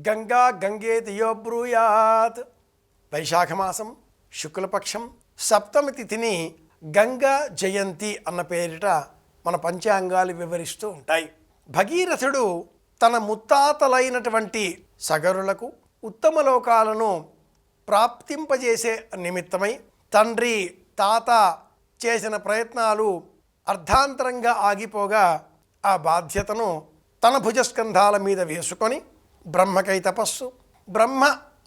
గంగా గంగేతి యో బ్రూయాత్. వైశాఖమాసం శుక్లపక్షం సప్తమి తిథిని గంగా జయంతి అన్న పేరిట మన పంచాంగాలు వివరిస్తూ ఉంటాయి. భగీరథుడు తన ముత్తాతలైనటువంటి సగరులకు ఉత్తమ లోకాలను ప్రాప్తింపజేసే నిమిత్తమై తండ్రి తాత చేసిన ప్రయత్నాలు అర్ధాంతరంగా ఆగిపోగా ఆ బాధ్యతను తన భుజస్కంధాల మీద వేసుకొని బ్రహ్మకై తపస్సు, బ్రహ్మ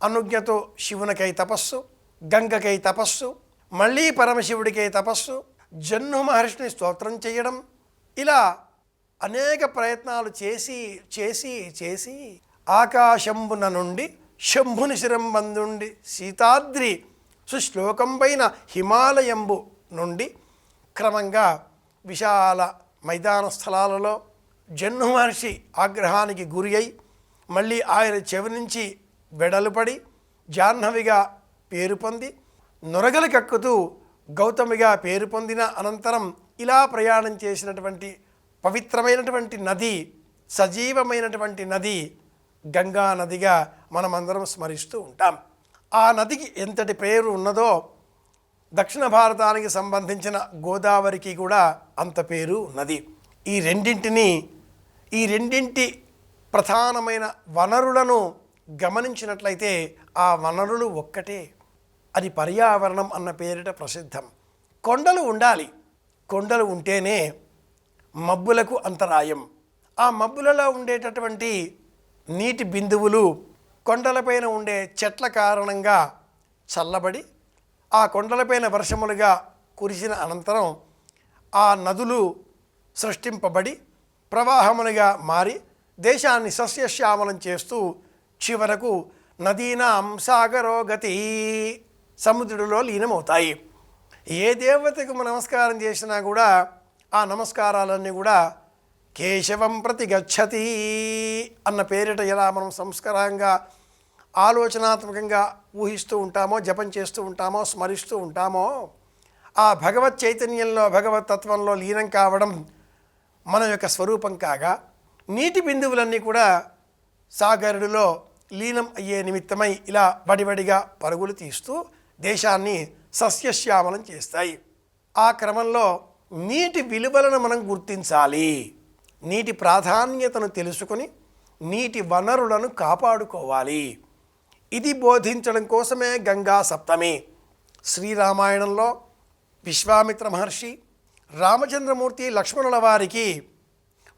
అనుజ్ఞతో శివునికై తపస్సు, గంగకై తపస్సు, మళ్ళీ పరమశివుడికై తపస్సు, జన్ను మహర్షిని స్తోత్రం చేయడం, ఇలా అనేక ప్రయత్నాలు చేసి చేసి చేసి ఆకాశంబున నుండి శంభుని శిరంబందుండి సీతాద్రి సుశ్లోకం పైన హిమాలయంబు నుండి క్రమంగా విశాల మైదాన స్థలాలలో జన్ను మహర్షి ఆగ్రహానికి గురి అయి మళ్ళీ ఆయన చెవి నుంచి వెడలుపడి జాహ్నవిగా పేరు పొంది నొరగలు కక్కుతూ గౌతమిగా పేరు పొందిన అనంతరం ఇలా ప్రయాణం చేసినటువంటి పవిత్రమైనటువంటి నది, సజీవమైనటువంటి నది గంగా నదిగా మనమందరం స్మరిస్తూ ఉంటాం. ఆ నదికి ఎంతటి పేరు ఉన్నదో దక్షిణ భారతానికి సంబంధించిన గోదావరికి కూడా అంత పేరు ఉన్నది. ఈ రెండింటి ప్రధానమైన వనరులను గమనించినట్లయితే ఆ వనరులు ఒక్కటే. అది పర్యావరణం అన్న పేరిట ప్రసిద్ధం. కొండలు ఉండాలి. కొండలు ఉంటేనే మబ్బులకు అంతరాయం. ఆ మబ్బులలో ఉండేటటువంటి నీటి బిందువులు కొండలపైన ఉండే చెట్ల కారణంగా చల్లబడి ఆ కొండలపైన వర్షములుగా కురిసిన అనంతరం ఆ నదులు సృష్టింపబడి ప్రవాహములుగా మారి దేశాన్ని సస్యశ్యామలం చేస్తూ చివరకు నదీనాం సాగరోగతి సముద్రుడిలో లీనమవుతాయి. ఏ దేవతకు నమస్కారం చేసినా కూడా ఆ నమస్కారాలన్నీ కూడా కేశవం ప్రతి గచ్చతి అన్న పేరిట ఎలా మనం సంస్కారంగా ఆలోచనాత్మకంగా ఊహిస్తూ ఉంటామో, జపం చేస్తూ ఉంటామో, స్మరిస్తూ ఉంటామో, ఆ భగవత్ చైతన్యంలో భగవత్ తత్వంలో లీనం కావడం మన యొక్క స్వరూపం కాగా నీటి బిందువులన్నీ కూడా సాగరుడిలో లీనం అయ్యే నిమిత్తమై ఇలా వడివడిగా పరుగులు తీస్తూ దేశాన్ని సస్యశ్యామలం చేస్తాయి. ఆ క్రమంలో నీటి విలువలను మనం గుర్తించాలి. నీటి ప్రాధాన్యతను తెలుసుకొని నీటి వనరులను కాపాడుకోవాలి. ఇది బోధించడం కోసమే గంగా సప్తమి. శ్రీరామాయణంలో విశ్వామిత్ర మహర్షి రామచంద్రమూర్తి లక్ష్మణుల వారికి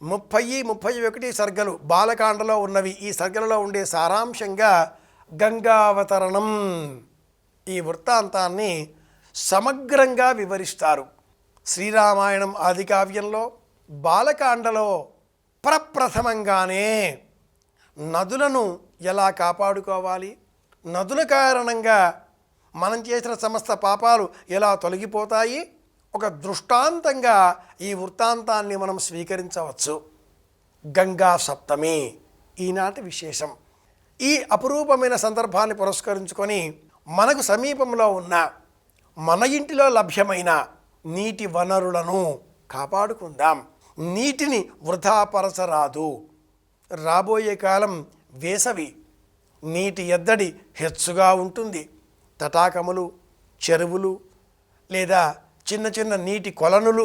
30-31 సర్గలు బాలకాండలో ఉన్నవి. ఈ సర్గలలో ఉండే సారాంశంగా గంగావతరణం ఈ వృత్తాంతాన్ని సమగ్రంగా వివరిస్తారు. శ్రీరామాయణం ఆదికావ్యంలో బాలకాండలో ప్రప్రథమంగానే నదులను ఎలా కాపాడుకోవాలి, నదుల కారణంగా మనం చేసిన సమస్త పాపాలు ఎలా తొలగిపోతాయి, ఒక దృష్టాంతంగా ఈ వృత్తాంతాన్ని మనం స్వీకరించవచ్చు. గంగా సప్తమి ఈనాటి విశేషం. ఈ అపురూపమైన సందర్భాన్ని పురస్కరించుకొని మనకు సమీపంలో ఉన్న మన ఇంటిలో లభ్యమైన నీటి వనరులను కాపాడుకుందాం. నీటిని వృధాపరచరాదు. రాబోయే కాలం వేసవి, నీటి ఎద్దడి హెచ్చుగా ఉంటుంది. తటాకములు, చెరువులు లేదా చిన్న చిన్న నీటి కొలనులు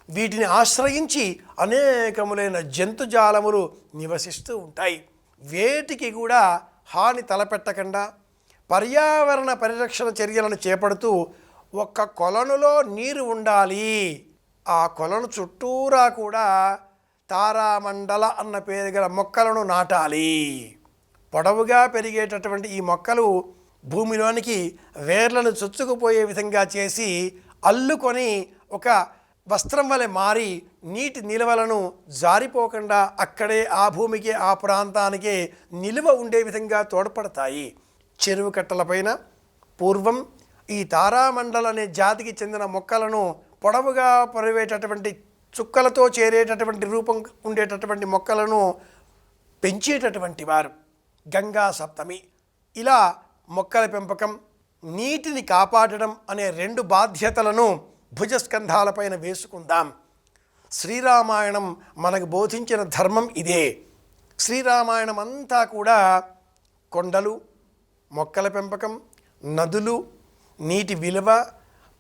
వీటిని ఆశ్రయించి అనేకములైన జంతుజాలములు నివసిస్తూ ఉంటాయి. వేటికి కూడా హాని తలపెట్టకుండా పర్యావరణ పరిరక్షణ చర్యలను చేపడుతూ ఒక్క కొలనులో నీరు ఉండాలి. ఆ కొలను చుట్టూరా కూడా తారామండల అన్న పేరు గల మొక్కలను నాటాలి. పొడవుగా పెరిగేటటువంటి ఈ మొక్కలు భూమిలోనికి వేర్లను చొచ్చుకుపోయే విధంగా చేసి అల్లుకొని ఒక వస్త్రం వలె మారి నీటి నిల్వలను జారిపోకుండా అక్కడే ఆ భూమికి ఆ ప్రాంతానికి నిలువ ఉండే విధంగా తోడ్పడతాయి. చెరువు కట్టలపైన పూర్వం ఈ తారామండల అనే జాతికి చెందిన మొక్కలను పొడవుగా పరివేటటువంటి చుక్కలతో చేరేటటువంటి రూపం ఉండేటటువంటి మొక్కలను పెంచేటటువంటి వారు. గంగా సప్తమి ఇలా మొక్కల పెంపకం, నీటిని కాపాడడం అనే రెండు బాధ్యతలను భుజస్కంధాలపైన వేసుకుందాం. శ్రీరామాయణం మనకు బోధించిన ధర్మం ఇదే. శ్రీరామాయణం అంతా కూడా కొండలు, మొక్కల పెంపకం, నదులు, నీటి విలువ,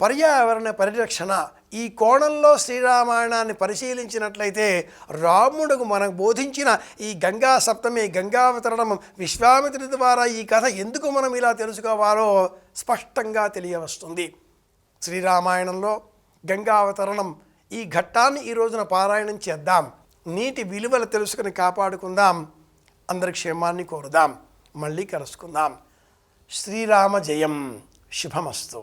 పర్యావరణ పరిరక్షణ ఈ కోణంలో శ్రీరామాయణాన్ని పరిశీలించినట్లయితే రాముడుకు మనకు బోధించిన ఈ గంగా సప్తమి, గంగావతరణం, విశ్వామిత్రుడి ద్వారా ఈ కథ ఎందుకు మనం ఇలా తెలుసుకోవాలో స్పష్టంగా తెలియవస్తుంది. శ్రీరామాయణంలో గంగావతరణం ఈ ఘట్టాన్ని ఈ రోజున పారాయణం చేద్దాం. నీటి విలువలు తెలుసుకుని కాపాడుకుందాం. అందరి క్షేమాన్ని కోరుదాం. మళ్ళీ కలుసుకుందాం. శ్రీరామ జయం. శుభమస్తు.